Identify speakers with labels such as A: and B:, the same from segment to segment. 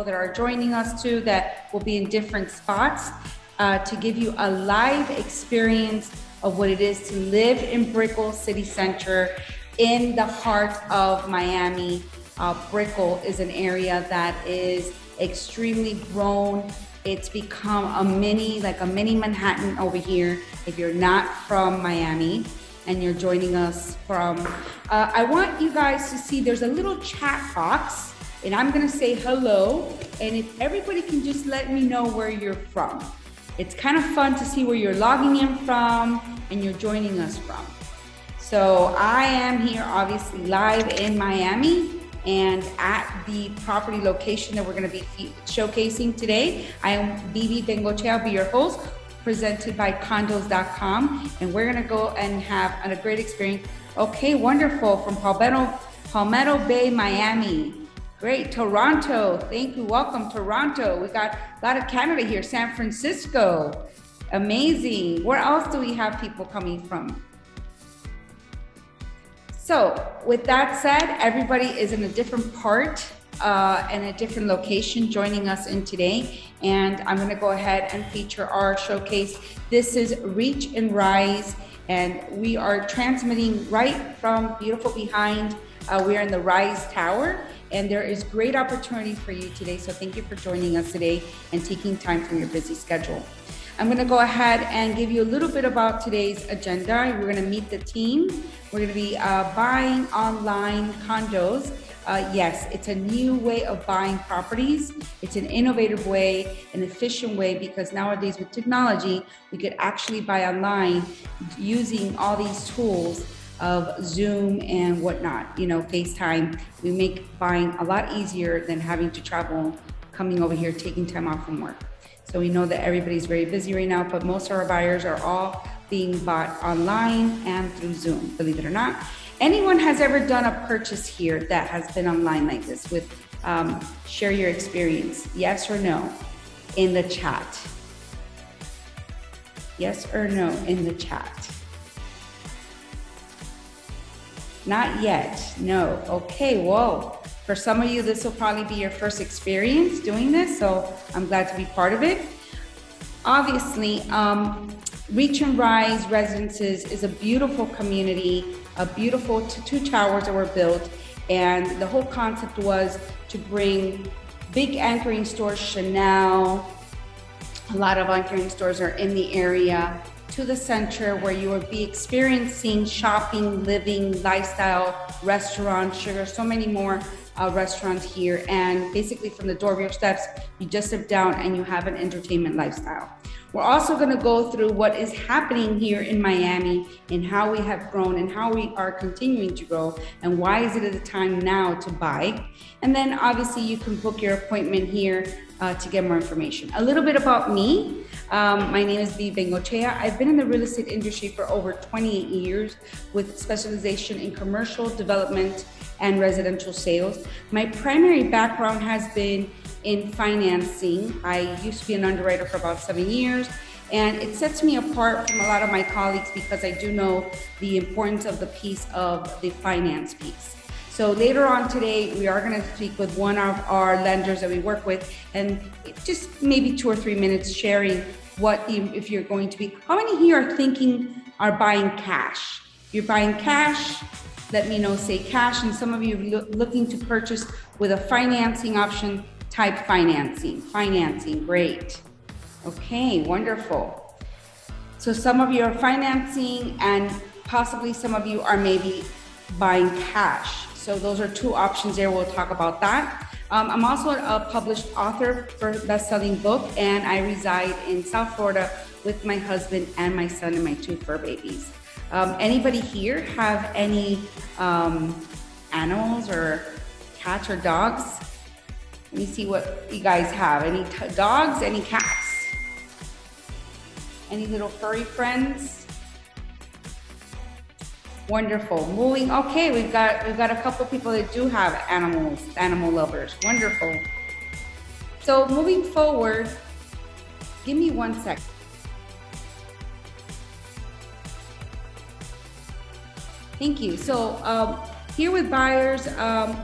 A: that are joining us too that will be in different spots to give you a live experience of what it is to live in Brickell City Centre in the heart of Miami. Brickell is an area that is extremely grown. It's become a mini Manhattan over here if you're not from Miami and you're joining us from, I want you guys to see there's a little chat box and I'm gonna say hello, and if everybody can just let me know where you're from. It's kind of fun to see where you're logging in from and you're joining us from. So I am here obviously live in Miami and at the property location that we're gonna be showcasing today. I am Bibi Bengochea, I'll be your host, presented by Condos.com, and we're gonna go and have a great experience. Okay, wonderful, from Palmetto Bay, Miami. Great, Toronto, thank you, welcome Toronto. We got a lot of Canada here, San Francisco, amazing. Where else do we have people coming from? So with that said, everybody is in a different part and a different location joining us in today. And I'm gonna go ahead and feature our showcase. This is Reach and Rise, and we are transmitting right from beautiful behind. We are in the Rise Tower, and there is great opportunity for you today. So thank you for joining us today and taking time from your busy schedule. I'm gonna go ahead and give you a little bit about today's agenda. We're gonna meet the team. We're gonna be buying online condos. Yes, it's a new way of buying properties. It's an innovative way, an efficient way, because nowadays with technology, we could actually buy online using all these tools of Zoom and whatnot, FaceTime. We make buying a lot easier than having to travel, coming over here, taking time off from work. So we know that everybody's very busy right now, but most of our buyers are all being bought online and through Zoom, believe it or not. Anyone has ever done a purchase here that has been online like this with, share your experience, yes or no, in the chat. Yes or no in the chat. Not yet, no, okay, whoa. For some of you, this will probably be your first experience doing this, so I'm glad to be part of it. Obviously, Reach and Rise Residences is a beautiful community, a beautiful two towers that were built, and the whole concept was to bring big anchoring stores, Chanel, a lot of anchoring stores are in the area, to the center where you will be experiencing shopping, living, lifestyle, restaurants, sugar, so many more restaurants here. And basically from the door of your steps, you just sit down and you have an entertainment lifestyle. We're also going to go through what is happening here in Miami and how we have grown and how we are continuing to grow and why is it at the time now to buy. And then obviously you can book your appointment here to get more information. A little bit about me. My name is Bibi Bengochea. I've been in the real estate industry for over 28 years with specialization in commercial development and residential sales. My primary background has been in financing. I used to be an underwriter for about 7 years, and it sets me apart from a lot of my colleagues because I do know the importance of the piece of the finance piece. So later on today, we are going to speak with one of our lenders that we work with, and just maybe 2 or 3 minutes sharing if you're going to be, how many here are buying cash? You're buying cash, let me know, say cash, and some of you are looking to purchase with a financing option, type financing, great. Okay, wonderful. So some of you are financing and possibly some of you are maybe buying cash. So those are 2 options there, we'll talk about that. I'm also a published author for a best-selling book, and I reside in South Florida with my husband and my son and my 2 fur babies. Anybody here have any animals or cats or dogs? Let me see what you guys have. Any dogs, any cats? Any little furry friends? Wonderful. Moving, okay, we've got a couple of people that do have animals, animal lovers. Wonderful. So moving forward, give me 1 second. Thank you. So here with buyers,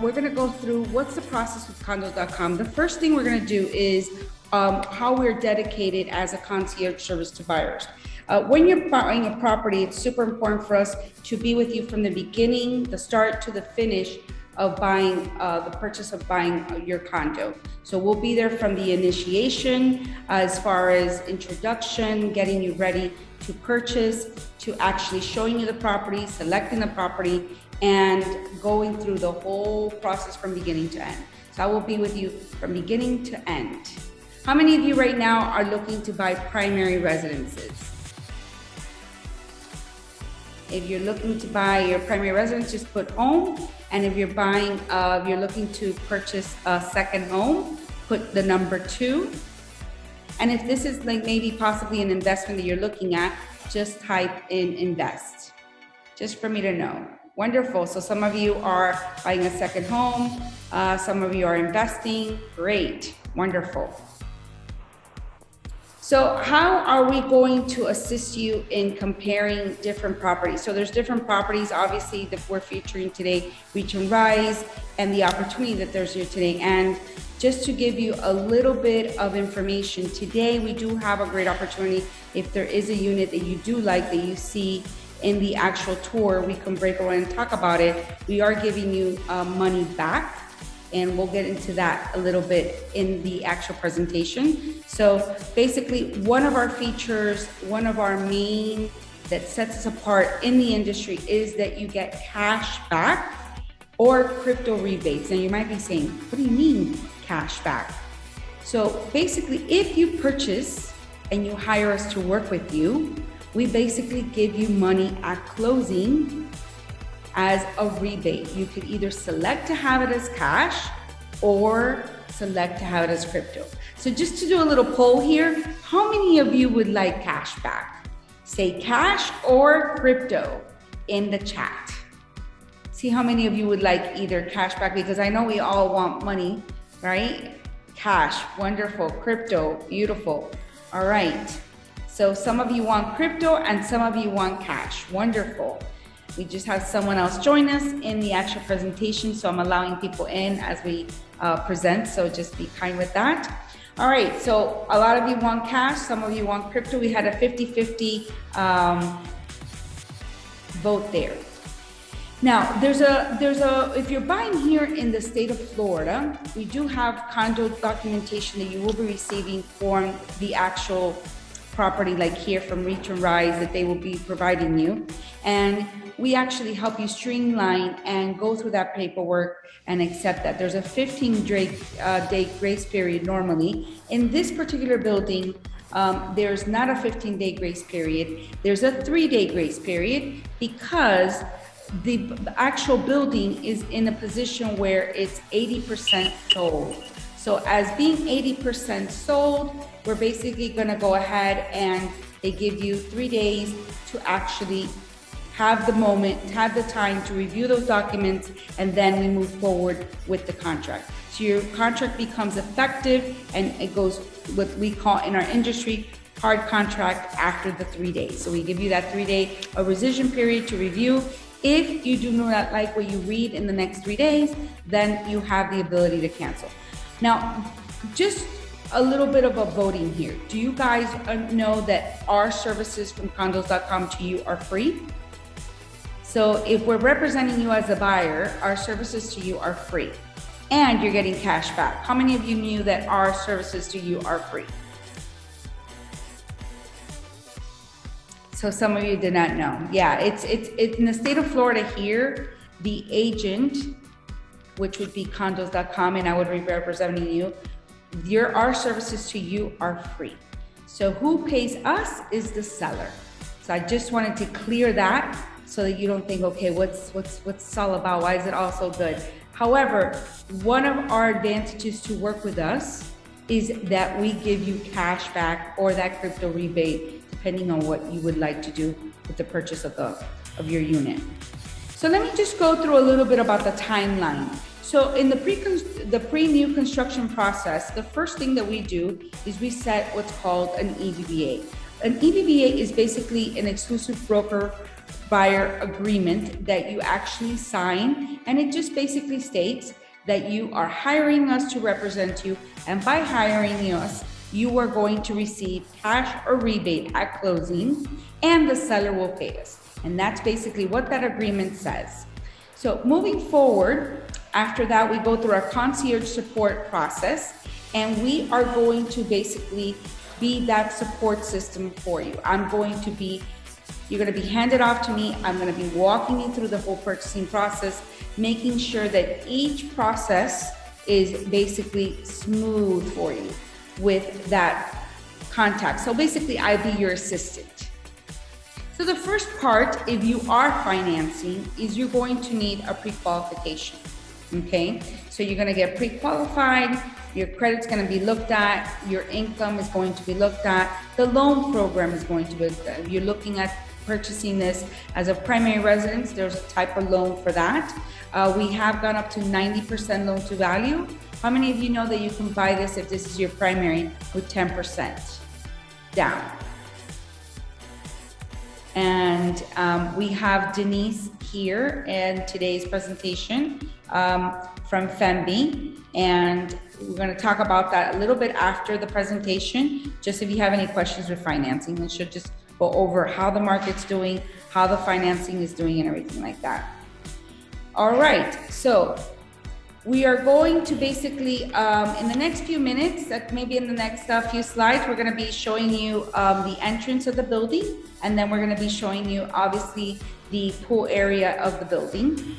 A: we're going to go through what's the process with Condos.com. The first thing we're going to do is how we're dedicated as a concierge service to buyers. When you're buying a property, it's super important for us to be with you from the beginning, the start to the finish of buying, the purchase of buying your condo. So we'll be there from the initiation, as far as introduction, getting you ready to purchase, to actually showing you the property, selecting the property, and going through the whole process from beginning to end. So I will be with you from beginning to end. How many of you right now are looking to buy primary residences? If you're looking to buy your primary residence, just put home. And if you're buying, if you're looking to purchase a second home, put the number 2. And if this is like maybe possibly an investment that you're looking at, just type in invest, just for me to know. Wonderful. So some of you are buying a second home. Some of you are investing. Great. Wonderful. So how are we going to assist you in comparing different properties? So there's different properties, obviously, that we're featuring today, Reach and Rise, and the opportunity that there's here today. And just to give you a little bit of information, today we do have a great opportunity. If there is a unit that you do like, that you see in the actual tour, we can break around and talk about it. We are giving you money back. And we'll get into that a little bit in the actual presentation. So basically, one of our features, one of our main that sets us apart in the industry is that you get cash back or crypto rebates. And you might be saying, what do you mean cash back? So basically, if you purchase and you hire us to work with you, we basically give you money at closing as a rebate. You could either select to have it as cash or select to have it as crypto. So just to do a little poll here, how many of you would like cash back? Say cash or crypto in the chat. See how many of you would like either cash back, because I know we all want money, right? Cash, wonderful. Crypto, beautiful. All right. So some of you want crypto and some of you want cash. Wonderful. We just have someone else join us in the actual presentation, so I'm allowing people in as we present, so just be kind with that. All right, so a lot of you want cash, some of you want crypto. We had a 50-50 vote there. Now, if you're buying here in the state of Florida, we do have condo documentation that you will be receiving from the actual property, like here from Reach and Rise, that they will be providing you. And we actually help you streamline and go through that paperwork and accept that. There's a 15-day grace period normally. In this particular building, there's not a 15-day grace period. There's a 3-day grace period because the actual building is in a position where it's 80% sold. So as being 80% sold, we're basically gonna go ahead and they give you 3 days to actually have the moment, have the time to review those documents, and then we move forward with the contract. So your contract becomes effective and it goes what we call in our industry, hard contract after the 3 days. So we give you that 3-day rescission period to review. If you do not like what you read in the next 3 days, then you have the ability to cancel. Now, just a little bit of a voting here. Do you guys know that our services from Condos.com to you are free? So if we're representing you as a buyer, our services to you are free and you're getting cash back. How many of you knew that our services to you are free? So some of you did not know. Yeah, it's in the state of Florida here, the agent, which would be Condos.com, and I would be representing you, our services to you are free. So who pays us is the seller. So I just wanted to clear that so that you don't think, okay, what's this all about? Why is it all so good? However, one of our advantages to work with us is that we give you cash back or that crypto rebate, depending on what you would like to do with the purchase of your unit. So let me just go through a little bit about the timeline. So in the pre-new construction process, the first thing that we do is we set what's called an EVBA. an EBBA is basically an exclusive broker buyer agreement that you actually sign, and it just basically states that you are hiring us to represent you, and by hiring us, you are going to receive cash or rebate at closing, and the seller will pay us. And that's basically what that agreement says. So moving forward, after that, we go through our concierge support process, and we are going to basically be that support system for you. You're going to be handed off to me. I'm going to be walking you through the whole purchasing process, making sure that each process is basically smooth for you with that contact. So basically, I'll be your assistant. So the first part, if you are financing, is you're going to need a pre-qualification, okay? So you're going to get pre-qualified, your credit's going to be looked at, your income is going to be looked at, the loan program is going to be looked at. If you're looking at purchasing this as a primary residence, there's a type of loan for that. We have gone up to 90% loan to value. How many of you know that you can buy this if this is your primary with 10% down? And we have Denise here in today's presentation from FEMB, and we're going to talk about that a little bit after the presentation, just if you have any questions with financing. We should just go over how the market's doing, how the financing is doing, and everything like that. All right, so we are going to basically, in the next few minutes, maybe in the next few slides, we're going to be showing you the entrance of the building, and then we're going to be showing you, obviously, the pool area of the building.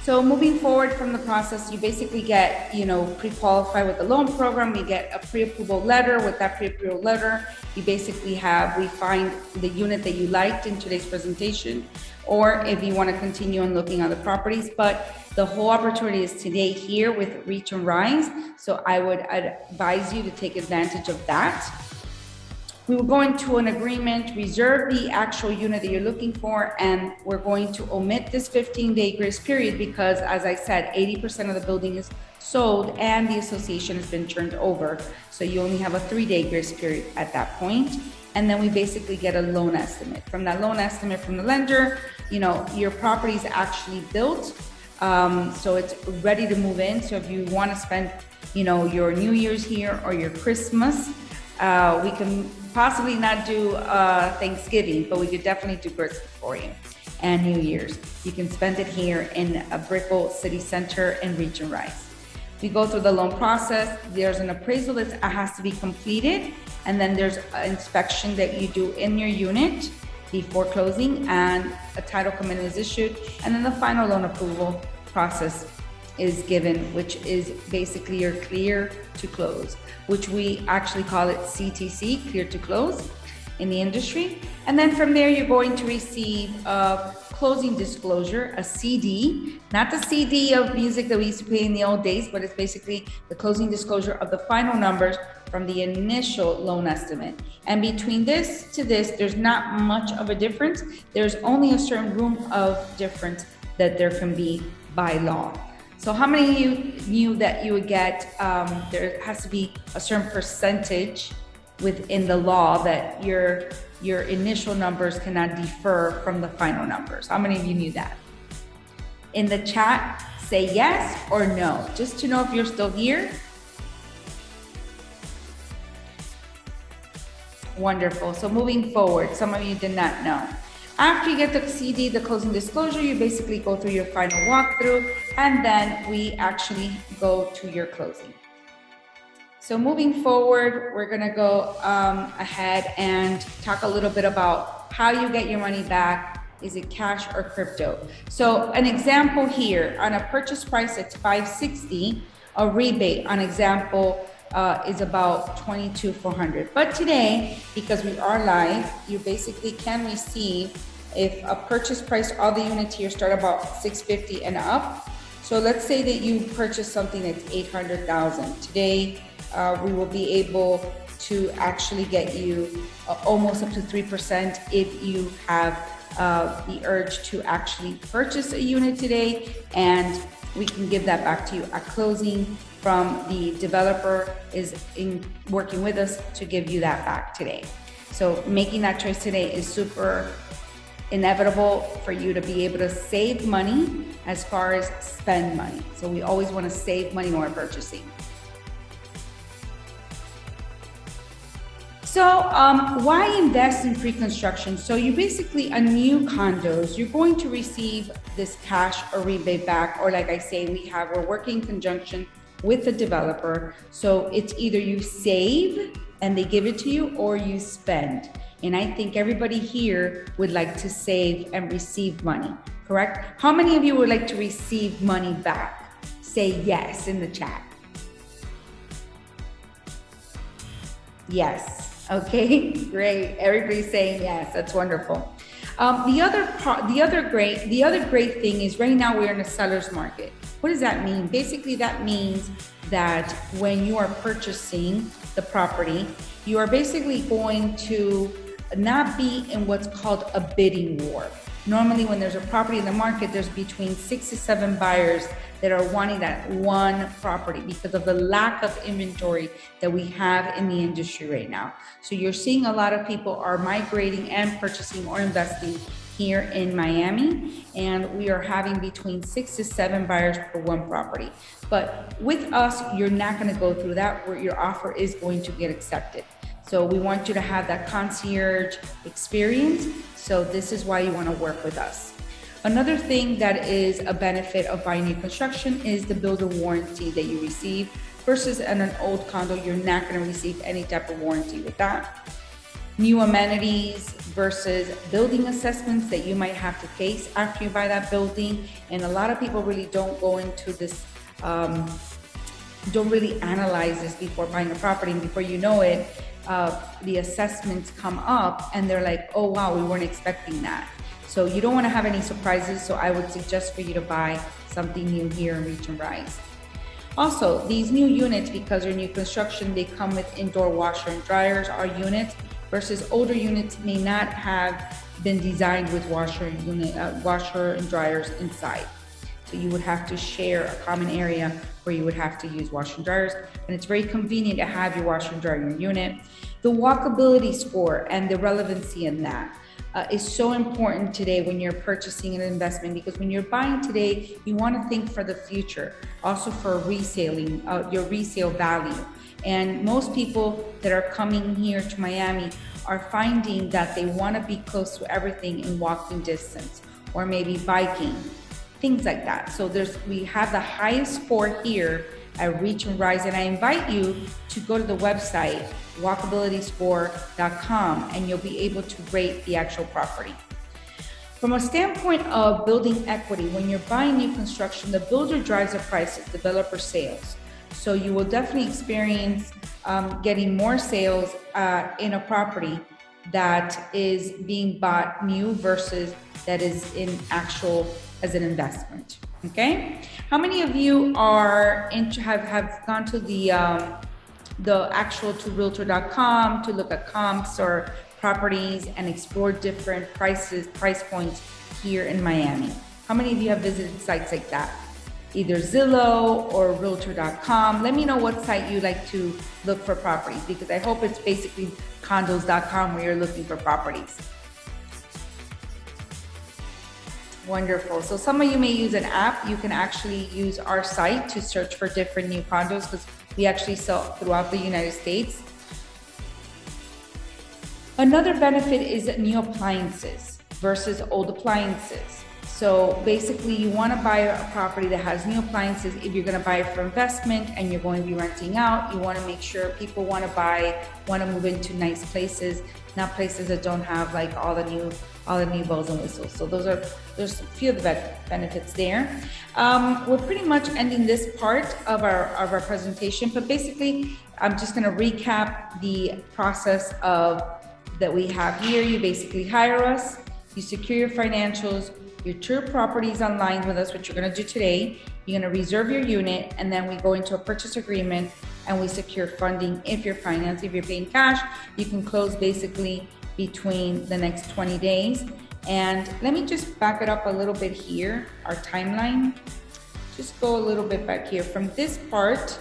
A: So moving forward from the process, you basically get, pre-qualified with the loan program. You get a pre-approval letter. With that pre-approval letter, we find the unit that you liked in today's presentation, or if you want to continue on looking on the properties. But the whole opportunity is today here with Reach and Rise. So I would advise you to take advantage of that. We will go into an agreement, reserve the actual unit that you're looking for, and we're going to omit this 15-day grace period because, as I said, 80% of the building is sold and the association has been turned over. So you only have a 3-day grace period at that point. And then we basically get a loan estimate. From that loan estimate from the lender, your property is actually built. So it's ready to move in. So if you want to spend, your New Year's here or your Christmas, we can possibly not do Thanksgiving, but we could definitely do Christmas for you and New Year's. You can spend it here in Brickell City Centre in Reach and Rise. We go through the loan process. There's an appraisal that has to be completed, and then there's an inspection that you do in your unit before closing, and a title commitment is issued, and then the final loan approval process is given, which is basically your clear to close, which we actually call it CTC, clear to close in the industry. And then from there, you're going to receive a closing disclosure, a CD, not the CD of music that we used to play in the old days, but it's basically the closing disclosure of the final numbers from the initial loan estimate. And between this to this, there's not much of a difference. There's only a certain room of difference that there can be by law. So how many of you knew that you would get, there has to be a certain percentage within the law that your initial numbers cannot differ from the final numbers? How many of you knew that? In the chat, say yes or no, just to know if you're still here. Wonderful. So moving forward, some of you did not know. After you get the CD, the closing disclosure, you basically go through your final walkthrough, and then we actually go to your closing. So moving forward, we're gonna go ahead and talk a little bit about how you get your money back. Is it cash or crypto? So an example here, on a purchase price that's $560, a rebate on example is about $22,400. But today, because we are live, you basically can receive, if a purchase price, all the units here start about $650 and up. So let's say that you purchase something that's $800,000. Today, we will be able to actually get you almost up to 3% if you have the urge to actually purchase a unit today and we can give that back to you at closing from the developer is working with us to give you that back today. So making that choice today is super inevitable for you to be able to save money as far as spend money. So we always want to save money when we're purchasing. So why invest in pre-construction? So you basically, on new condos, you're going to receive this cash or rebate back, or like I say, we're working in conjunction with the developer. So it's either you save and they give it to you, or you spend. And I think everybody here would like to save and receive money, correct? How many of you would like to receive money back? Say yes in the chat. Yes. Okay, great. Everybody's saying yes. That's wonderful. The other great thing is right now we're in a seller's market. What does that mean? Basically, that means that when you are purchasing the property, you are basically going to not be in what's called a bidding war. Normally, when there's a property in the market, there's between 6 to 7 buyers that are wanting that one property because of the lack of inventory that we have in the industry right now. So you're seeing a lot of people are migrating and purchasing or investing here in Miami, and we are having between 6 to 7 buyers per one property. But with us, you're not going to go through that, where your offer is going to get accepted. So we want you to have that concierge experience. So this is why you want to work with us. Another thing that is a benefit of buying new construction is the builder warranty that you receive versus in an old condo, you're not going to receive any type of warranty with that. New amenities versus building assessments that you might have to face after you buy that building. And a lot of people really don't go into this, don't really analyze this before buying a property. And before you know it, the assessments come up and they're like, oh wow, we weren't expecting that. So you don't want to have any surprises. So I would suggest for you to buy something new here in Reach and Rise. Also, these new units, because they're new construction, they come with indoor washer and dryers. Our units versus older units may not have been designed with washer and dryers inside. So you would have to share a common area where you would have to use washer and dryers. And it's very convenient to have your washer and dryer in your unit. The walkability score and the relevancy in that is so important today when you're purchasing an investment, because when you're buying today, you want to think for the future, also for reselling, your resale value. And most people that are coming here to Miami are finding that they want to be close to everything in walking distance, or maybe biking, things like that. So we have the highest score here at Reach and Rise, and I invite you to go to the website walkabilityscore.com, and you'll be able to rate the actual property. From a standpoint of building equity, when you're buying new construction, the builder drives the prices, developer sales. So you will definitely experience getting more sales in a property that is being bought new versus that is in actual as an investment. Okay, how many of you are have gone to the actual to realtor.com to look at comps or properties and explore different price points here in Miami? How many of you have visited sites like that? Either Zillow or realtor.com. Let me know what site you like to look for properties, because I hope it's basically condos.com where you're looking for properties. Wonderful. So some of you may use an app. You can actually use our site to search for different new condos, because we actually sell throughout the United States. Another benefit is new appliances versus old appliances. So basically you want to buy a property that has new appliances. If you're going to buy it for investment and you're going to be renting out, you want to make sure people want to move into nice places, not places that don't have like all the new bells and whistles. So there's a few of the benefits there. We're pretty much ending this part of our presentation, but basically I'm just going to recap the process that we have here. You basically hire us, you secure your financials, your tour properties online with us, which you're going to do today. You're going to reserve your unit, and then we go into a purchase agreement and we secure funding. If you're financing, if you're paying cash, you can close basically between the next 20 days. And let me just back it up a little bit here, our timeline. just go a little bit back here. From this part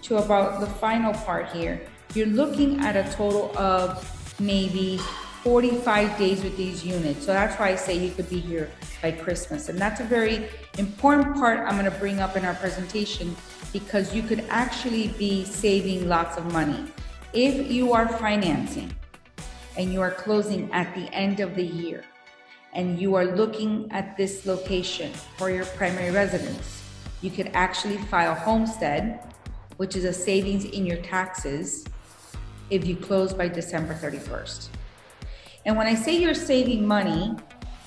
A: to about the final part here, you're looking at a total of maybe 45 days with these units. So that's why I say you could be here by Christmas. And that's a very important part I'm gonna bring up in our presentation, because you could actually be saving lots of money. If you are financing and you are closing at the end of the year, and you are looking at this location for your primary residence, you could actually file homestead, which is a savings in your taxes, if you close by December 31st. And when I say you're saving money,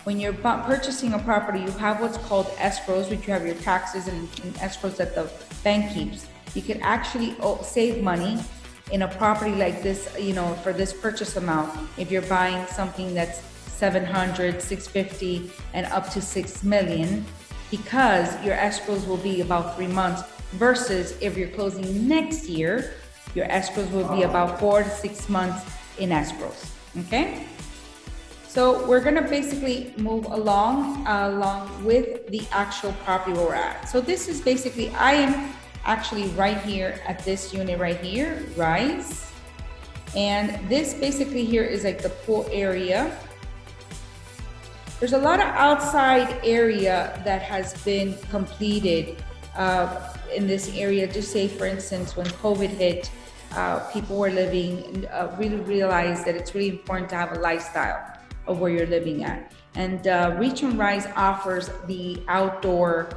A: when you're purchasing a property, you have what's called escrows, which you have your taxes and escrows that the bank keeps. You could actually save money in a property like this, you know, for this purchase amount, if you're buying something that's 700, 650, and up to 6 million, because your escrows will be about 3 months, versus if you're closing next year, your escrows will be about 4 to 6 months in escrows, okay? So we're gonna basically move along with the actual property where we're at. So this is basically, I am actually right here at this unit right here, Rise. And this basically here is like the pool area. There's a lot of outside area that has been completed in this area. Just say, for instance, when COVID hit, people were living, really realized that it's really important to have a lifestyle of where you're living at. And Reach and Rise offers the outdoor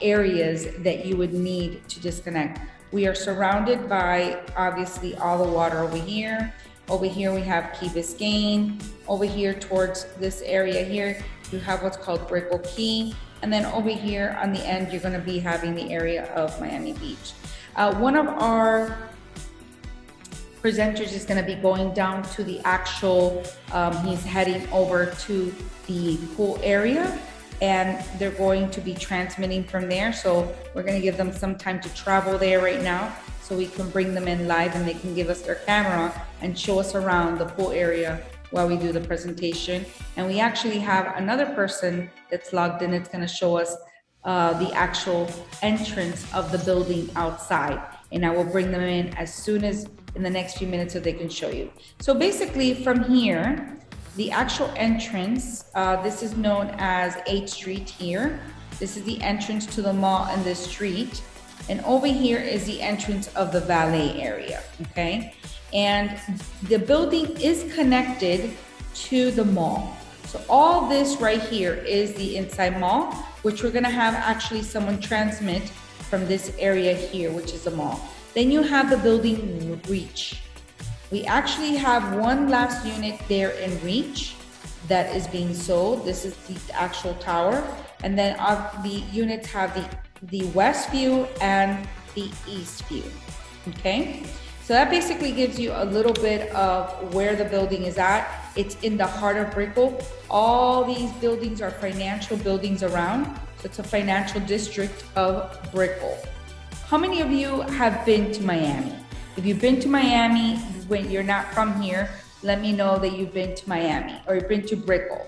A: areas that you would need to disconnect. We are surrounded by, obviously, all the water over here. Over here we have Key Biscayne. Over here towards this area here, you have what's called Brickell Key. And then over here on the end, you're gonna be having the area of Miami Beach. One of our presenters is gonna be going down to the actual, he's heading over to the pool area, and they're going to be transmitting from there. So we're gonna give them some time to travel there right now, so we can bring them in live and they can give us their camera and show us around the pool area while we do the presentation. And we actually have another person that's logged in. It's gonna show us the actual entrance of the building outside. And I will bring them in as soon as in the next few minutes so they can show you. So basically from here, the actual entrance, this is known as 8th Street here. This is the entrance to the mall and the street. And over here is the entrance of the valet area, okay? And the building is connected to the mall. So all this right here is the inside mall, which we're gonna have actually someone transmit from this area here, which is the mall. Then you have the building Reach. We actually have one last unit there in Reach that is being sold. This is the actual tower. And then the units have the west view and the east view, okay? So that basically gives you a little bit of where the building is at. It's in the heart of Brickell. All these buildings are financial buildings around. So it's a financial district of Brickell. How many of you have been to Miami? If you've been to Miami, when you're not from here, let me know that you've been to Miami or you've been to Brickell.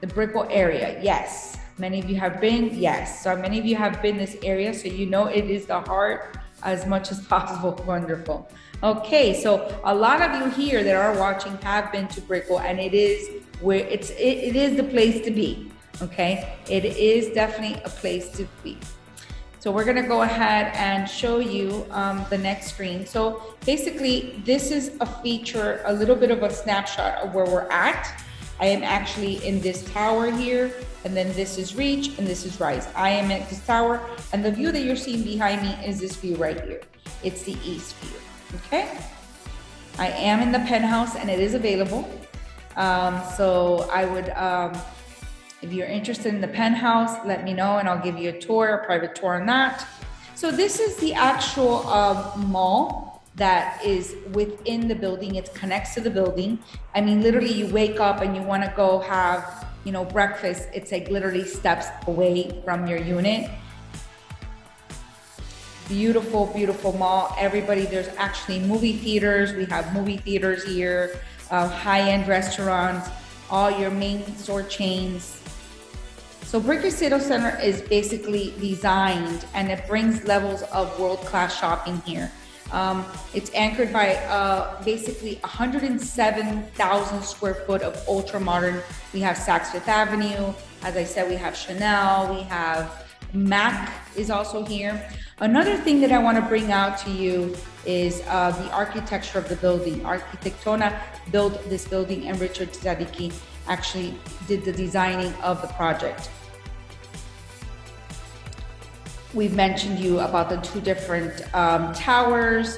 A: The Brickell area, yes. Many of you have been, yes. So many of you have been this area, so you know it is the heart as much as possible. Wonderful. Okay, so a lot of you here that are watching have been to Brickell, and it is where it is the place to be. Okay, it is definitely a place to be. So we're gonna go ahead and show you the next screen. So basically, this is a feature, a little bit of a snapshot of where we're at. I am actually in this tower here, and then this is Reach, and this is Rise. I am at this tower, and the view that you're seeing behind me is this view right here. It's the east view, okay? I am in the penthouse, and it is available. So I would, if you're interested in the penthouse, let me know, and I'll give you a tour, a private tour on that. So this is the actual mall that is within the building. It connects to the building. I mean, literally you wake up and you wanna go have, you know, breakfast. It's like literally steps away from your unit. Beautiful, beautiful mall. Everybody, there's actually movie theaters. We have movie theaters here, high-end restaurants, all your main store chains. So Brickell City Centre is basically designed, and it brings levels of world-class shopping here. It's anchored by basically 107,000 square foot of ultra modern. We have Saks Fifth Avenue. As I said, we have Chanel, we have MAC is also here. Another thing that I want to bring out to you is the architecture of the building. Arquitectona built this building, and Richard Zadicki actually did the designing of the project. We've mentioned you about the two different towers,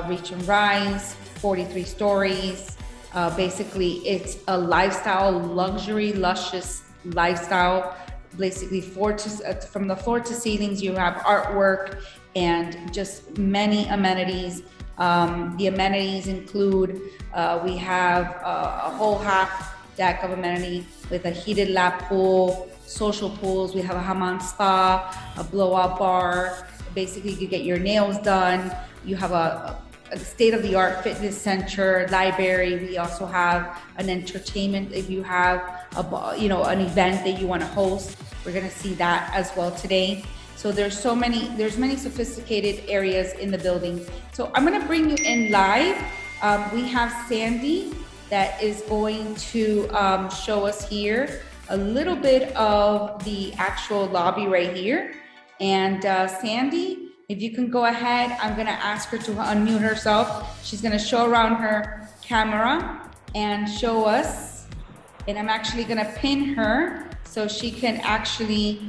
A: Reach and Rise, 43 stories. Basically, it's a lifestyle, luxury, luscious lifestyle. Basically, from the floor to ceilings, you have artwork and just many amenities. The amenities include, we have a whole half deck of amenity with a heated lap pool, social pools. We have a hammam spa, a blowout bar. Basically, you get your nails done. You have a state-of-the-art fitness center, library. We also have an entertainment if you have an event that you want to host. We're going to see that as well today. So there's many sophisticated areas in the building. So I'm going to bring you in live. We have Sandy that is going to show us here a little bit of the actual lobby right here. And Sandy, if you can go ahead, I'm gonna ask her to unmute herself. She's gonna show around her camera and show us. And I'm actually gonna pin her so she can actually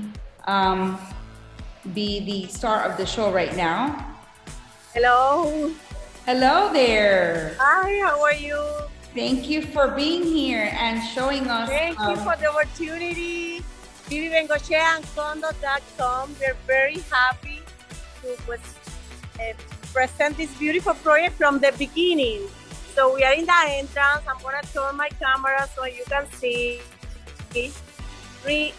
A: be the star of the show right now.
B: Hello.
A: Hello there.
B: Hi, how are you?
A: Thank you for being here and showing us.
B: Thank you for the opportunity. Vivi Bengochea and Condos.com. We're very happy to present this beautiful project from the beginning. So we are in the entrance. I'm going to turn my camera so you can see the street,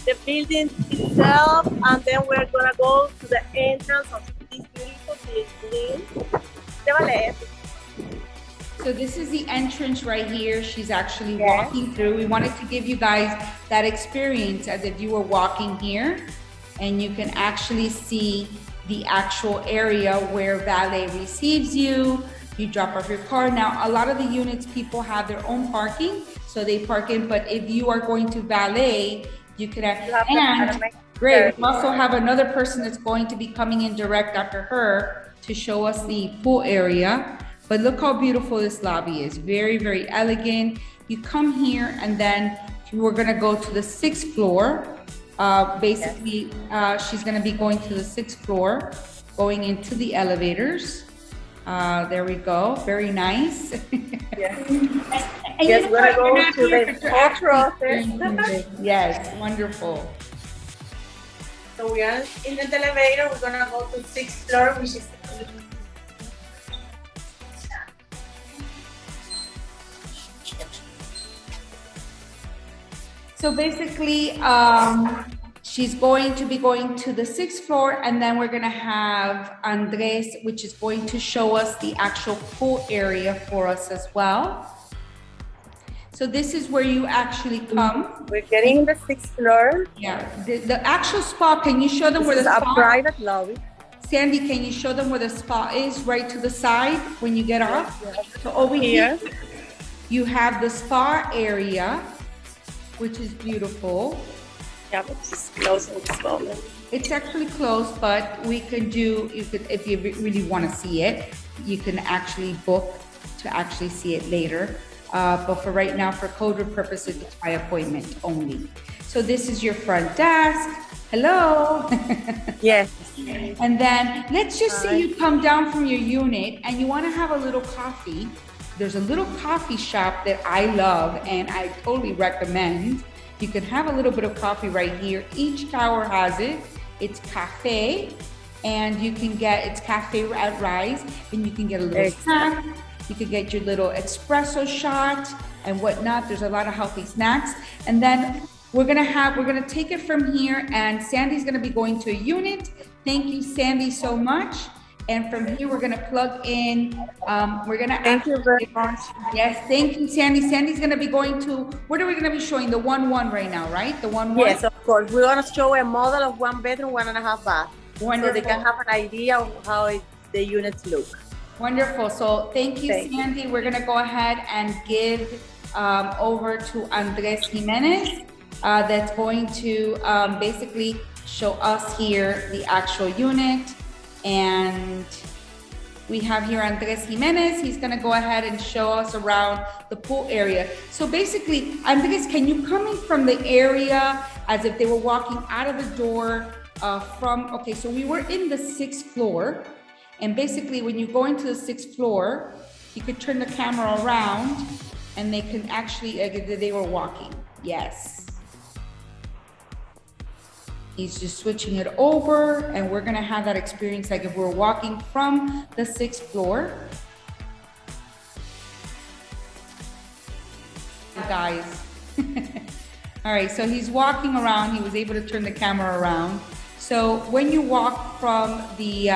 B: the building itself, and then we're going to go to the entrance of this beautiful building.
A: So this is the entrance right here. She's actually walking through. We wanted to give you guys that experience as if you were walking here, and you can actually see the actual area where valet receives you. You drop off your car. Now, a lot of the units, people have their own parking, so they park in, but if you are going to valet, you can great. We also have another person that's going to be coming in direct after her to show us the pool area. But look how beautiful this lobby is. Very, very elegant. You come here and then we're gonna go to the 6th floor. She's gonna be going to the 6th floor, going into the elevators. There we go, very nice.
B: Yes, yes, we're gonna go to the crossroads.
A: Yes, wonderful.
B: So we are in the elevator. We're gonna go to 6th floor, which is
A: so basically, she's going to be going to the 6th floor, and then we're gonna have Andres, which is going to show us the actual pool area for us as well. So this is where you actually come.
B: We're getting the 6th floor.
A: Yeah, the actual spa, can you show them where the spa?
B: This is a private lobby.
A: Sandy, can you show them where the spa is, right to the side when you get off? So over here, you have the spa area, which is beautiful.
B: Yeah, but it's closed at this moment.
A: It's actually closed, but we could do, if you really want to see it, you can actually book to actually see it later. But for right now, for COVID purposes, it's by appointment only. So this is your front desk. Hello.
B: Yes.
A: And then let's just say you come down from your unit and you want to have a little coffee. There's a little coffee shop that I love and I totally recommend. You can have a little bit of coffee right here. Each tower has it. It's cafe, and you can get, it's cafe at Rise, and you can get a little snack. You can get your little espresso shot and whatnot. There's a lot of healthy snacks. And then we're gonna take it from here, and Sandy's gonna be going to a unit. Thank you, Sandy, so much. And from here, we're gonna plug in, we're gonna.
B: Thank you very much.
A: Yes, thank you, Sandy. Sandy's gonna be going to, what are we gonna be showing? The 1-1 right now, right? The 1-1?
B: Yes, of course. We're gonna show a model of 1 bedroom, 1.5 bath.
A: Wonderful.
B: So they can have an idea of how the units look.
A: Wonderful. So thank you,
B: Thank you.
A: Sandy. We're gonna go ahead and give over to Andres Jimenez. That's going to basically show us here the actual unit. And we have here Andres Jimenez. He's gonna go ahead and show us around the pool area. So basically, Andres, can you come in from the area as if they were walking out of the door okay, so we were in the 6th floor. And basically when you go into the 6th floor, you could turn the camera around and they can actually, they were walking, yes. He's just switching it over and we're gonna have that experience like if we're walking from the 6th floor. Guys. All right, so he's walking around. He was able to turn the camera around. So when you walk from the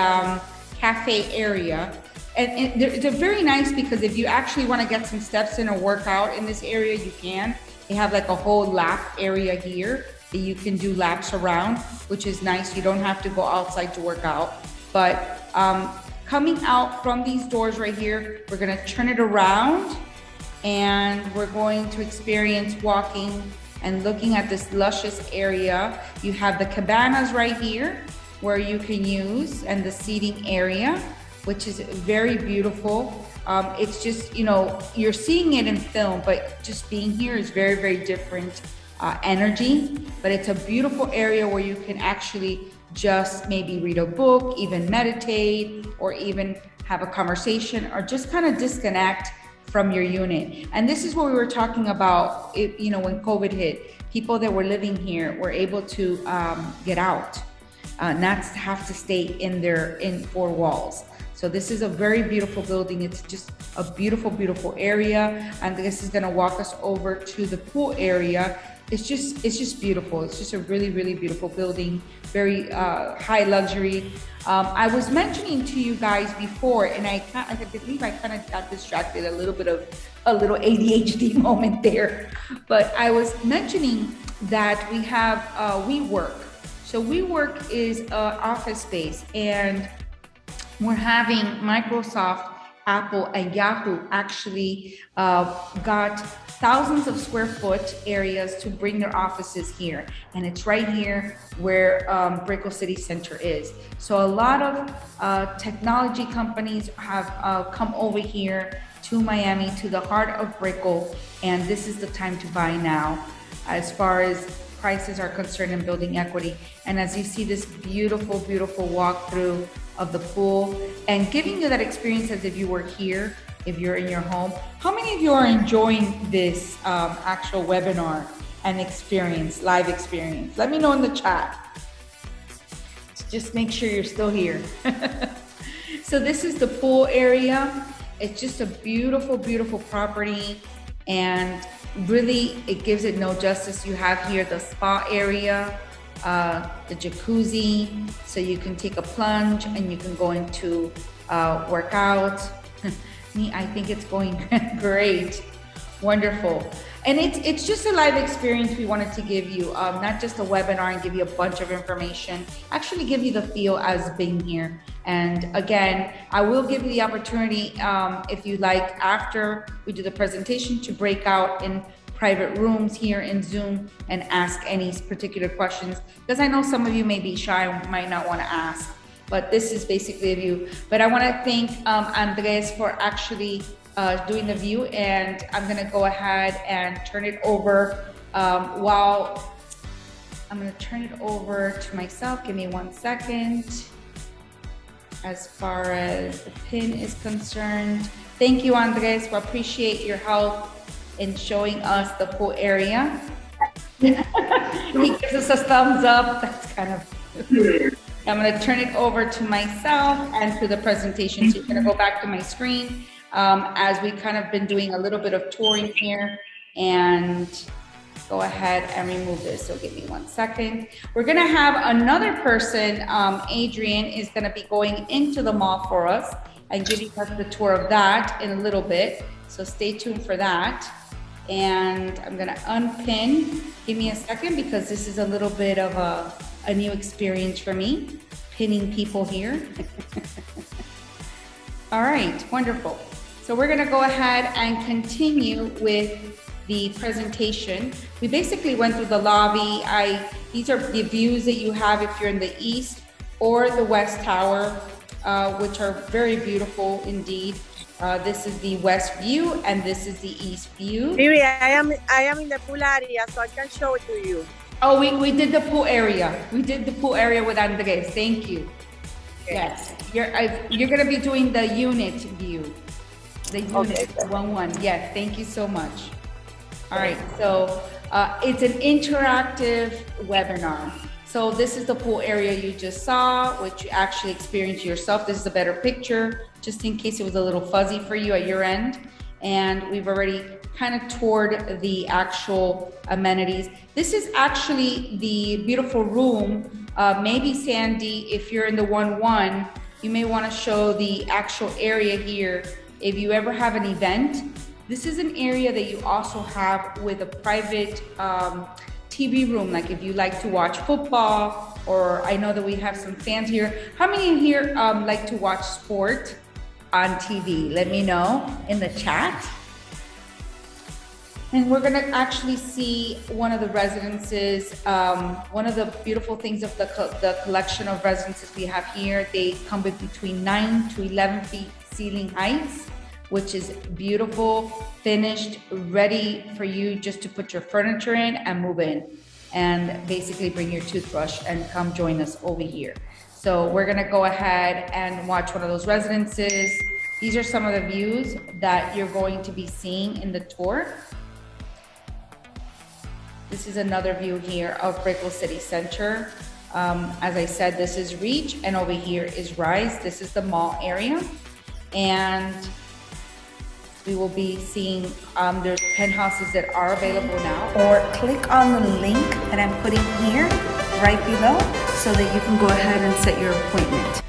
A: cafe area, and they're very nice because if you actually wanna get some steps in or work out in this area, you can. They have like a whole lap area here that you can do laps around, which is nice. You don't have to go outside to work out. But coming out from these doors right here, we're gonna turn it around and we're going to experience walking and looking at this luscious area. You have the cabanas right here where you can use and the seating area, which is very beautiful. It's just, you know, you're seeing it in film, but just being here is very, very different energy, but it's a beautiful area where you can actually just maybe read a book, even meditate, or even have a conversation, or just kind of disconnect from your unit. And this is what we were talking about, you know, when COVID hit, people that were living here were able to get out, not have to stay in 4 walls. So this is a very beautiful building. It's just a beautiful, beautiful area. And this is gonna walk us over to the pool area. It's just beautiful. It's just a really, really beautiful building, very high luxury. I was mentioning to you guys before, and I believe I kind of got distracted, a little ADHD moment there. But I was mentioning that we have WeWork. So WeWork is an office space, and we're having Microsoft, Apple, and Yahoo actually got thousands of square foot areas to bring their offices here. And it's right here where Brickell City Centre is. So a lot of technology companies have come over here to Miami, to the heart of Brickell, and this is the time to buy now as far as prices are concerned and building equity. And as you see this beautiful, beautiful walkthrough of the pool and giving you that experience as if you were here, if you're in your home. How many of you are enjoying this actual webinar and experience, live experience? Let me know in the chat. Just make sure you're still here. So this is the pool area. It's just a beautiful, beautiful property, and really it gives it no justice. You have here the spa area, the jacuzzi, so you can take a plunge and you can go into workout. Me, I think it's going great. Wonderful. And it's just a live experience we wanted to give you, not just a webinar and give you a bunch of information, actually give you the feel as being here. And again, I will give you the opportunity, if you like, after we do the presentation, to break out in private rooms here in Zoom and ask any particular questions, because I know some of you may be shy and might not want to ask, but this is basically a view. But I want to thank Andres for actually doing the view, and I'm going to go ahead and turn it over while I'm going to turn it over to myself. Give me 1 second. As far as the pin is concerned, thank you, Andres. We appreciate your help in showing us the pool area. He gives us a thumbs up. That's kind of. I'm going to turn it over to myself and to the presentation. So you're going to go back to my screen as we kind of been doing a little bit of touring here. And go ahead and remove this. So give me 1 second. We're gonna have another person, Adrian, is gonna be going into the mall for us and giving us the tour of that in a little bit. So stay tuned for that. And I'm gonna unpin. Give me a second because this is a little bit of a new experience for me, pinning people here. All right, wonderful. So we're gonna go ahead and continue with the presentation. We basically went through the lobby. These are the views that you have if you're in the east or the west tower, which are very beautiful indeed. This is the west view and this is the east view.
B: Vivi, I am in the pool area, so I can show it to you.
A: Oh, we did the pool area. We did the pool area with Andres. Thank you. Okay. Yes, you're gonna be doing the unit view. The unit, okay. 1-1. Yes, thank you so much. All right, so it's an interactive webinar. So this is the pool area you just saw, which you actually experienced yourself. This is a better picture, just in case it was a little fuzzy for you at your end. And we've already kind of toured the actual amenities. This is actually the beautiful room. Maybe Sandy, if you're in the 1-1, you may want to show the actual area here. If you ever have an event, this is an area that you also have with a private TV room, like if you like to watch football, or I know that we have some fans here. How many in here like to watch sport on TV? Let me know in the chat. And we're gonna actually see one of the residences. One of the beautiful things of the collection of residences we have here, they come with between 9 to 11 feet ceiling heights, which is beautiful, finished, ready for you just to put your furniture in and move in and basically bring your toothbrush and come join us over here. So we're gonna go ahead and watch one of those residences. These are some of the views that you're going to be seeing in the tour. This is another view here of Brickell City Centre. As I said, this is Reach and over here is Rise. This is the mall area. And we will be seeing there's penthouses that are available now. Or click on the link that I'm putting here right below so that you can go ahead and set your appointment.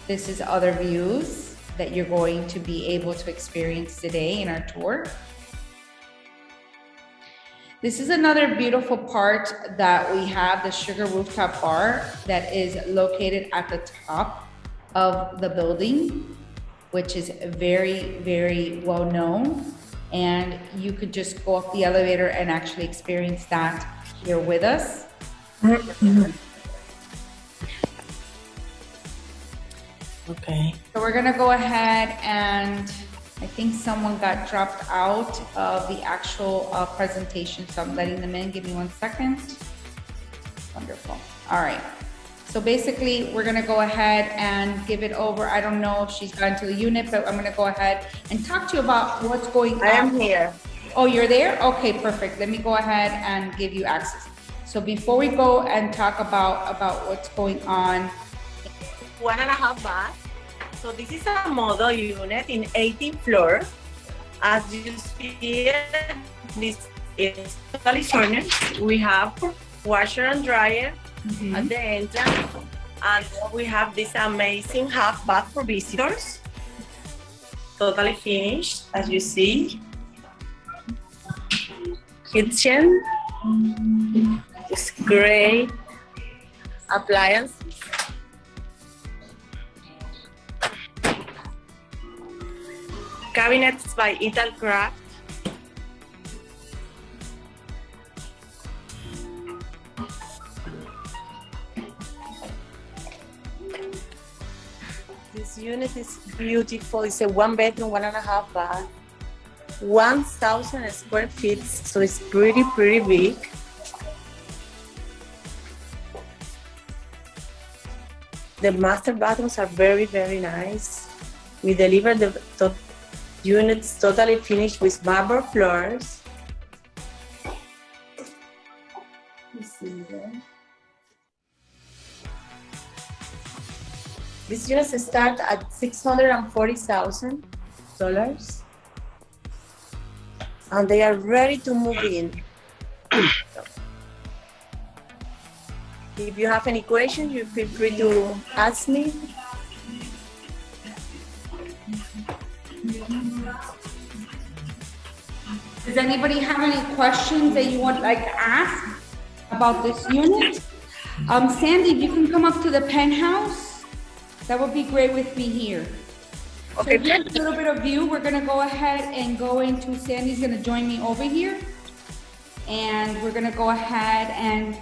A: This is other views that you're going to be able to experience today in our tour. This is another beautiful part that we have, the Sugar Rooftop Bar that is located at the top of the building, which is very, very well known. And you could just go up the elevator and actually experience that here with us.
C: Okay.
A: So we're gonna go ahead and I think someone got dropped out of the actual presentation, so I'm letting them in. Give me 1 second. Wonderful. All right. So basically, we're gonna go ahead and give it over. I don't know if she's gone to the unit, but I'm gonna go ahead and talk to you about what's going on.
B: I am here.
A: Oh, you're there? Okay, perfect. Let me go ahead and give you access. So before we go and talk about what's going on.
B: 1.5 bath. So this is a model unit in 18th floor. As you see, this is totally furnished. We have washer and dryer at the entrance, and we have this amazing half bath for visitors. Totally finished, as you see. Kitchen. It's great. Appliances. Cabinets by Italcraft. This unit is beautiful. It's a 1 bedroom, 1.5 bath, 1,000 square feet. So it's pretty big. The master bathrooms are very, very nice. We delivered the units totally finished with marble floors. These units start at $640,000, and they are ready to move in. If you have any questions, you feel free to ask me.
A: Does anybody have any questions that you would like to ask about this unit? Sandy, if you can come up to the penthouse, that would be great with me here.
B: Okay.
A: So here's a little bit of view. We're gonna go ahead and go into, Sandy's gonna join me over here. And we're gonna go ahead and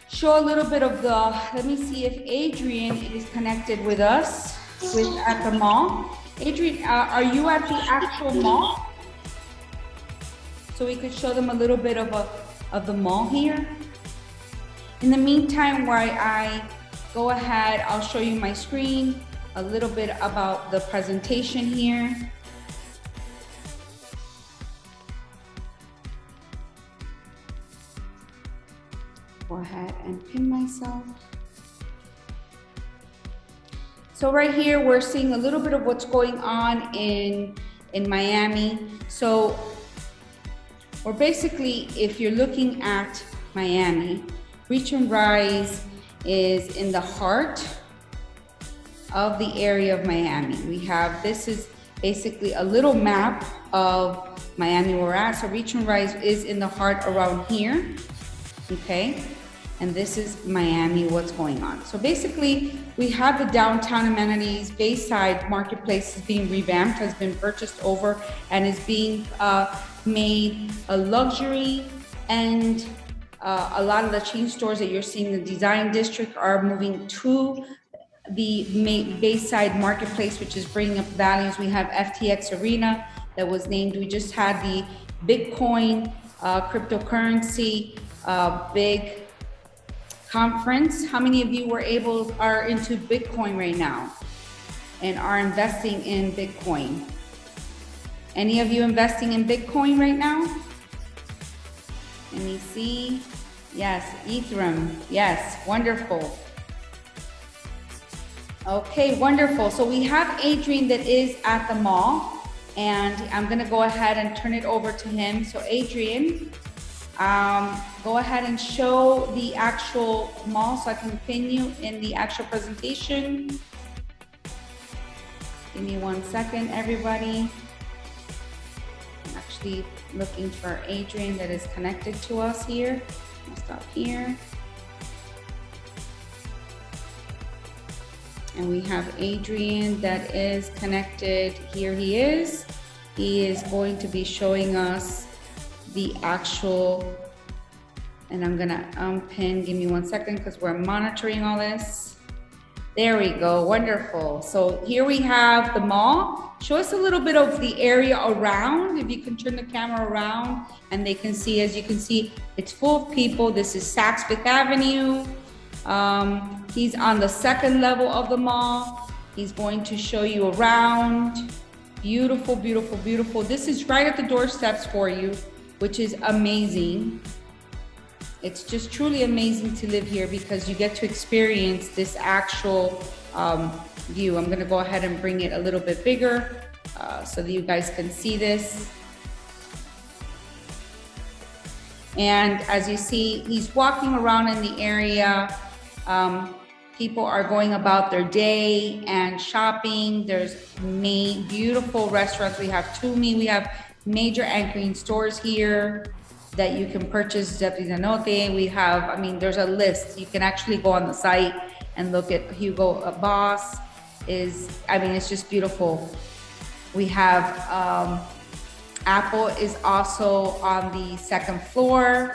A: show a little bit of the, let me see if Adrian is connected with us at the mall. Adrian, are you at the actual mall? So we could show them a little bit of the mall here. In the meantime, while I go ahead, I'll show you my screen, a little bit about the presentation here. Go ahead and pin myself. So right here, we're seeing a little bit of what's going on in Miami. So or basically, if you're looking at Miami, Reach and Rise is in the heart of the area of Miami. We have, this is basically a little map of Miami where we're at. So Reach and Rise is in the heart around here, okay? And this is Miami, what's going on. So basically, we have the downtown amenities. Bayside Marketplace is being revamped, has been purchased over, and is being made a luxury. And a lot of the chain stores that you're seeing in the design district are moving to the Bayside Marketplace, which is bringing up values. We have FTX Arena that was named. We just had the Bitcoin cryptocurrency big conference. How many of you are into Bitcoin right now and are investing in Bitcoin? Any of you investing in Bitcoin right now? Let me see. Yes, Ethereum. Yes, wonderful. Okay, wonderful. So we have Adrian that is at the mall, and I'm gonna go ahead and turn it over to him. So Adrian, go ahead and show the actual mall so I can pin you in the actual presentation. Give me 1 second, everybody. I'm actually looking for Adrian that is connected to us here. I'll stop here. And we have Adrian that is connected. Here he is. He is going to be showing us the actual, and I'm gonna unpin, give me 1 second because we're monitoring all this. There we go, wonderful. So here we have the mall. Show us a little bit of the area around, if you can turn the camera around and they can see, as you can see, it's full of people. This is Saks Fifth Avenue. He's on the second level of the mall. He's going to show you around. Beautiful, beautiful, beautiful. This is right at the doorsteps for you, which is amazing. It's just truly amazing to live here because you get to experience this actual view. I'm gonna go ahead and bring it a little bit bigger so that you guys can see this. And as you see, he's walking around in the area. People are going about their day and shopping. There's beautiful restaurants. We have Tumi, we have major anchoring stores here that you can purchase Zanote. We have, I mean, there's a list. You can actually go on the site and look at Hugo Boss is, I mean, it's just beautiful. We have Apple is also on the second floor.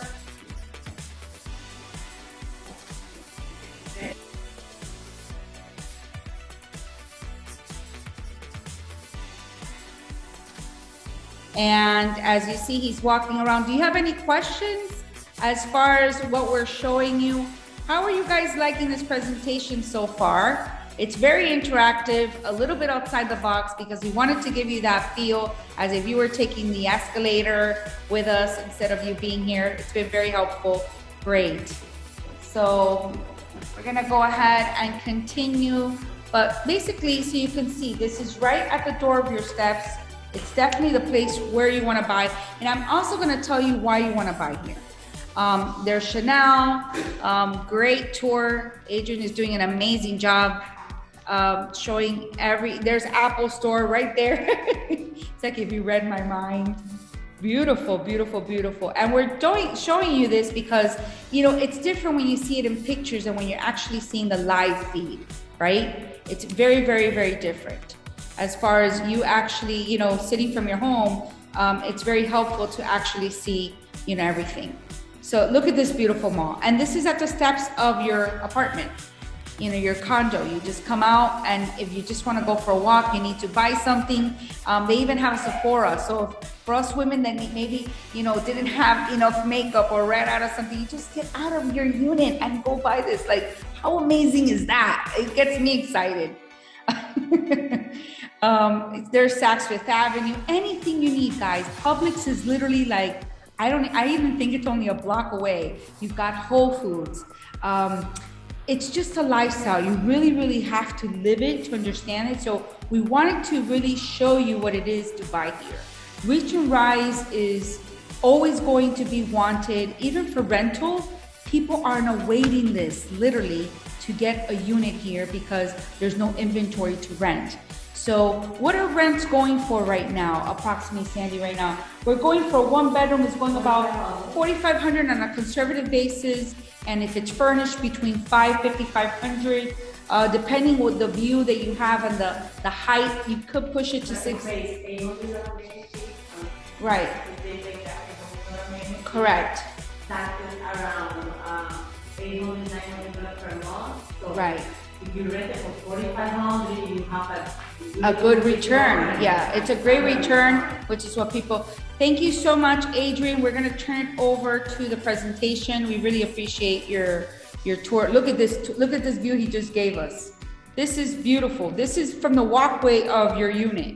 A: And as you see, he's walking around. Do you have any questions as far as what we're showing you? How are you guys liking this presentation so far? It's very interactive, a little bit outside the box because we wanted to give you that feel as if you were taking the escalator with us instead of you being here. It's been very helpful. Great. So we're gonna go ahead and continue. But basically, so you can see, this is right at the door of your steps. It's definitely the place where you want to buy. And I'm also going to tell you why you want to buy here. There's Chanel, great tour. Adrian is doing an amazing job showing there's Apple store right there. It's like if you read my mind. Beautiful, beautiful, beautiful. And we're showing you this because, you know, it's different when you see it in pictures and when you're actually seeing the live feed, right? It's very, very, very different. As far as you actually, you know, sitting from your home, it's very helpful to actually see, you know, everything. So look at this beautiful mall. And this is at the steps of your apartment, you know, your condo. You just come out, and if you just want to go for a walk, you need to buy something. They even have a Sephora. So for us women that maybe, you know, didn't have enough makeup or ran out of something, you just get out of your unit and go buy this. Like, how amazing is that? It gets me excited. There's Saks Fifth Avenue, anything you need, guys. Publix is literally like, I even think it's only a block away. You've got Whole Foods. It's just a lifestyle. You really, really have to live it to understand it. So we wanted to really show you what it is to buy here. Reach and Rise is always going to be wanted, even for rental. People are on a waiting list, literally, to get a unit here because there's no inventory to rent. So what are rents going for right now, approximately, Sandy, right now? We're going for a 1-bedroom is going about $4,500 on a conservative basis. And if it's furnished, between $550, $500, depending on the view that you have and the height, you could push it to Right. Correct.
C: Taxes around $800, $900 per month. So
A: right.
C: If you rent it for $4,500, you have
A: a good return. Yeah, it's a great return, which is what people. Thank you so much, Adrian. We're gonna turn it over to the presentation. We really appreciate your tour. Look at this. Look at this view he just gave us. This is beautiful. This is from the walkway of your unit.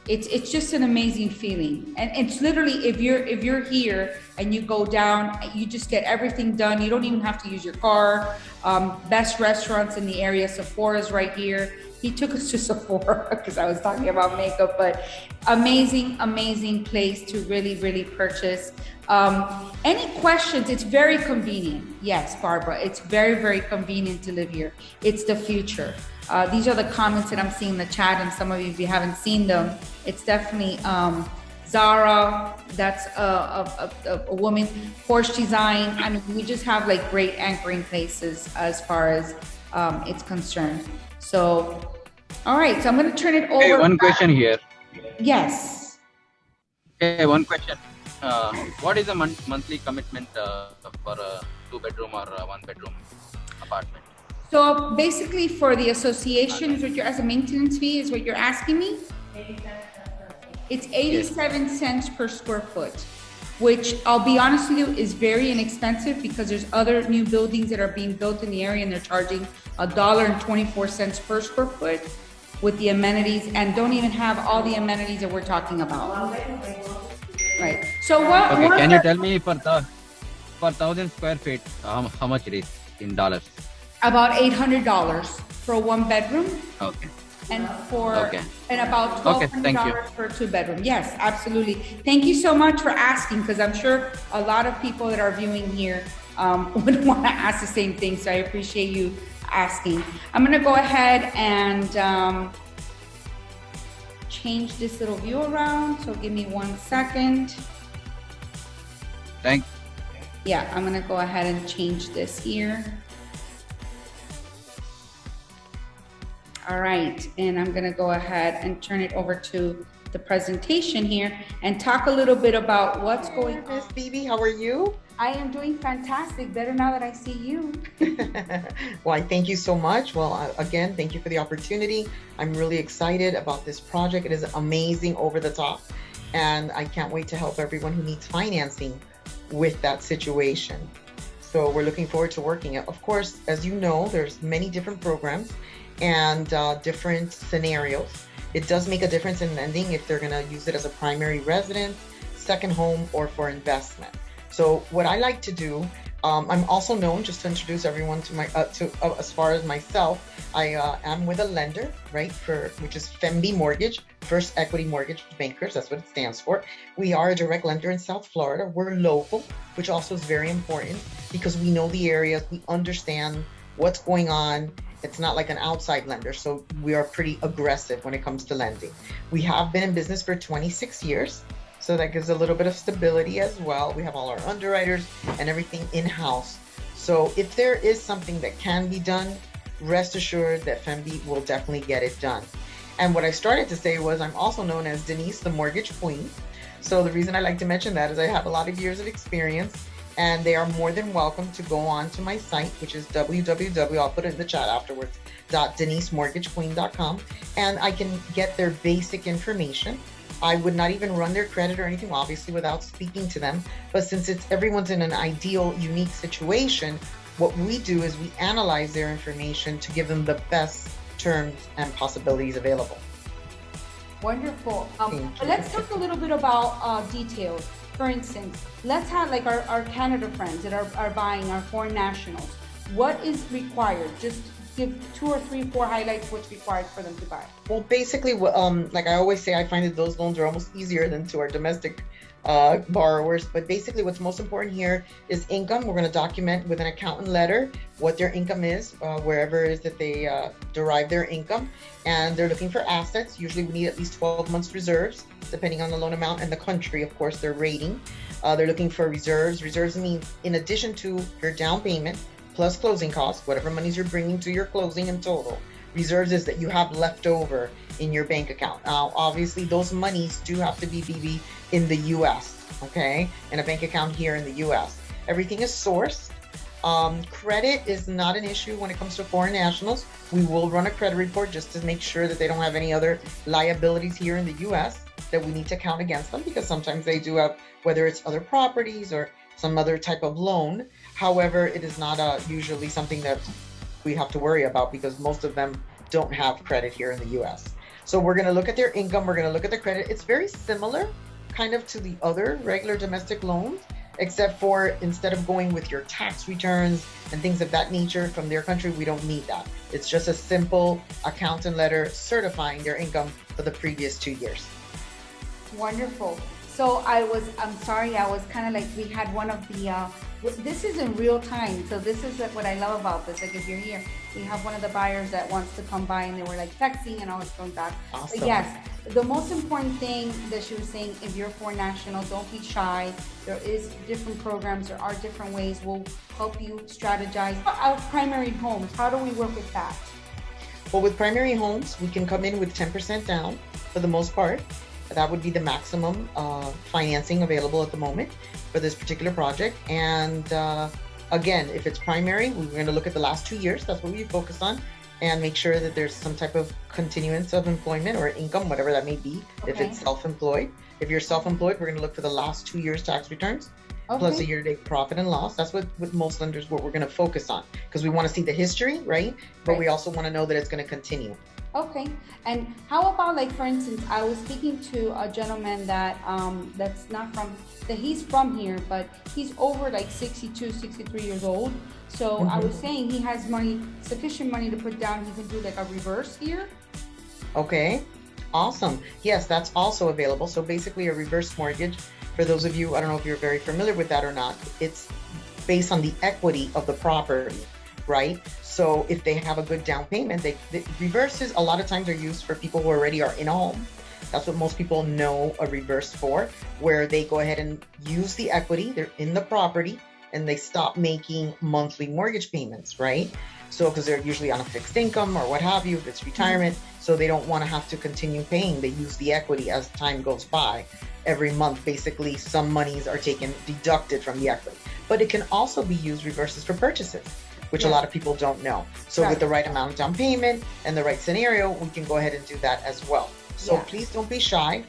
A: It's just an amazing feeling, and it's literally if you're here and you go down, you just get everything done. You don't even have to use your car. Best restaurants in the area. Sephora's right here. He took us to Sephora because I was talking about makeup, but amazing place to really purchase. Any questions? It's very convenient. Yes, Barbara, it's very convenient to live here. It's the future. These are the comments that I'm seeing in the chat, and some of you, if you haven't seen them, it's definitely Zara, that's a woman, Porsche Design. I mean, we just have like great anchoring places as far as it's concerned. So, all right, so I'm going to turn it over.
D: Hey, one question here.
A: Yes.
D: Hey, one question. What is the monthly commitment for a 2-bedroom or a 1-bedroom apartment?
A: So basically for the association, is what as a maintenance fee is what you're asking me?
C: 87 cents.
A: It's 87 cents per square foot, which I'll be honest with you is very inexpensive because there's other new buildings that are being built in the area and they're charging $1.24 per square foot with the amenities and don't even have all the amenities that we're talking about. Right. So what?
D: Okay,
A: what
D: can you tell me for 1,000 square feet, how much it is in dollars?
A: About $800 for a 1-bedroom.
D: Okay.
A: And for
D: Okay.
A: and about
D: Okay,
A: $1,200
D: thank you.
A: for a 2-bedroom. Yes, absolutely. Thank you so much for asking because I'm sure a lot of people that are viewing here would want to ask the same thing. So I appreciate you asking. I'm going to go ahead and change this little view around. So give me 1 second.
D: Thanks.
A: Yeah, I'm going to go ahead and change this here. All right, and I'm gonna go ahead and turn it over to the presentation here and talk a little bit about what's going on.
E: Miss Bibi, how are you?
A: I am doing fantastic, better now that I see you.
E: Well, I thank you so much. Well, again, thank you for the opportunity. I'm really excited about this project. It is amazing, over the top, and I can't wait to help everyone who needs financing with that situation. So we're looking forward to working it. Of course, as you know, there's many different programs and different scenarios. It does make a difference in lending if they're going to use it as a primary residence, second home, or for investment. So what I like to do, I'm also known, just to introduce everyone to my as far as myself, I am with a lender, right, which is FEMB Mortgage, First Equity Mortgage Bankers. That's what it stands for. We are a direct lender in South Florida. We're local, which also is very important because we know the areas, we understand what's going on. It's not like an outside lender, so we are pretty aggressive when it comes to lending. We have been in business for 26 years, so that gives a little bit of stability as well. We have all our underwriters and everything in-house. So if there is something that can be done, rest assured that FEMB will definitely get it done. And what I started to say was I'm also known as Denise, the Mortgage Queen. So the reason I like to mention that is I have a lot of years of experience, and they are more than welcome to go on to my site, which is www, I'll put it in the chat afterwards, .denisemortgagequeen.com, and I can get their basic information. I would not even run their credit or anything, obviously, without speaking to them. But since everyone's in an ideal, unique situation, what we do is we analyze their information to give them the best terms and possibilities available.
A: Wonderful. Let's talk a little bit about details. For instance, let's have like our Canada friends that are buying, our foreign nationals. What is required? Just give 2 or 3 or 4 highlights what's required for them to buy.
E: Well, basically, like I always say, I find that those loans are almost easier than to our domestic borrowers. But basically, what's most important here is income. We're going to document with an accountant letter what their income is, wherever it is that they derive their income. And they're looking for assets. Usually, we need at least 12 months reserves, depending on the loan amount and the country, of course, their rating. They're looking for reserves. Reserves means in addition to your down payment, plus closing costs, whatever monies you're bringing to your closing in total. Reserves is that you have left over in your bank account. Now, obviously, those monies do have to be BB in the U.S., okay? In a bank account here in the U.S. Everything is sourced. Credit is not an issue when it comes to foreign nationals. We will run a credit report just to make sure that they don't have any other liabilities here in the U.S. that we need to count against them, because sometimes they do have, whether it's other properties or some other type of loan. However, it is not usually something that we have to worry about because most of them don't have credit here in the U.S. So we're going to look at their income. We're going to look at the credit. It's very similar kind of to the other regular domestic loans, except for instead of going with your tax returns and things of that nature from their country, we don't need that. It's just a simple accountant letter certifying their income for the previous 2 years.
A: Wonderful. So I'm sorry, I was kind of like, we had one of the, this is in real time. So this is what I love about this. Like if you're here, we have one of the buyers that wants to come by and they were like texting and I was going back.
E: Awesome.
A: But yes, the most important thing that she was saying, if you're foreign national, don't be shy. There is different programs. There are different ways. We'll help you strategize. Our primary homes, how do we work with that?
E: Well, with primary homes, we can come in with 10% down for the most part. That would be the maximum financing available at the moment for this particular project. And again, if it's primary, we're going to look at the last 2 years. That's what we focus on, and make sure that there's some type of continuance of employment or income, whatever that may be. If
A: Okay.
E: it's self-employed, if you're self-employed, we're going to look for the last 2 years tax returns plus a
A: Okay.
E: year-to-date profit and loss. That's what with most lenders what we're going to focus on, because we want to see the history, right? But we
A: Right.
E: also want to know that it's going to continue.
A: Okay, and how about, like, for instance, I was speaking to a gentleman that that's not from, that he's from here, but he's over like 62, 63 years old. So I was saying he has money, sufficient money to put down. He can do like a reverse here.
E: Okay, awesome. Yes, that's also available. So basically a reverse mortgage, for those of you, I don't know if you're very familiar with that or not, it's based on the equity of the property, right? So if they have a good down payment, the reverses a lot of times are used for people who already are in a home. That's what most people know a reverse for, where they go ahead and use the equity, they're in the property, and they stop making monthly mortgage payments, right? So because they're usually on a fixed income or what have you, if it's retirement, so they don't want to have to continue paying. They use the equity as time goes by. Every month, basically, some monies are deducted from the equity. But it can also be used reverses for purchases, which a lot of people don't know. So with the right amount of down payment and the right scenario, we can go ahead and do that as well. So please don't be shy.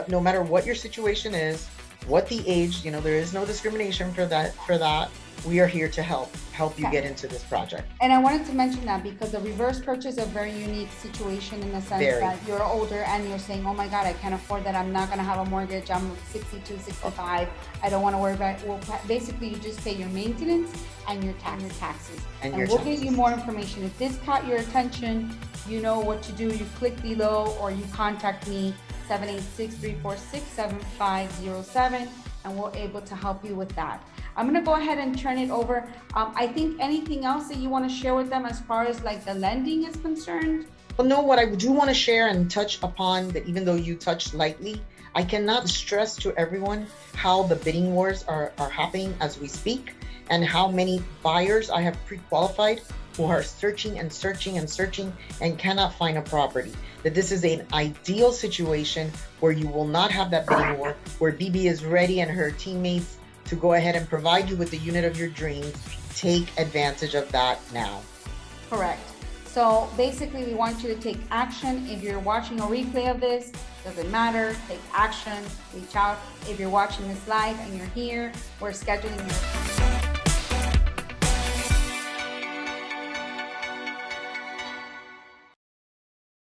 E: No matter what your situation is, what the age, there is no discrimination for that. We are here to help you get into this project.
A: And I wanted to mention that because the reverse purchase is a very unique situation in the sense that you're older and you're saying, oh my God, I can't afford that. I'm not going to have a mortgage. I'm 62, 65. I don't want to worry about it. Well, basically, you just pay your maintenance and your taxes. And we'll give you more information. If this caught your attention, you know what to do. You click below or you contact me, 786-346-7507, and we're able to help you with that. I'm going to go ahead and turn it over. I think anything else that you want to share with them as far as like the lending is concerned?
E: Well, no, what I do want to share and touch upon, that even though you touched lightly, I cannot stress to everyone how the bidding wars are happening as we speak, and how many buyers I have pre-qualified who are searching and searching and searching and cannot find a property. That this is an ideal situation where you will not have that bidding war, where BB is ready and her teammates to go ahead and provide you with the unit of your dreams. Take advantage of that now.
A: Correct. So basically, we want you to take action. If you're watching a replay of this, doesn't matter, take action, reach out. If you're watching this live and you're here, we're scheduling your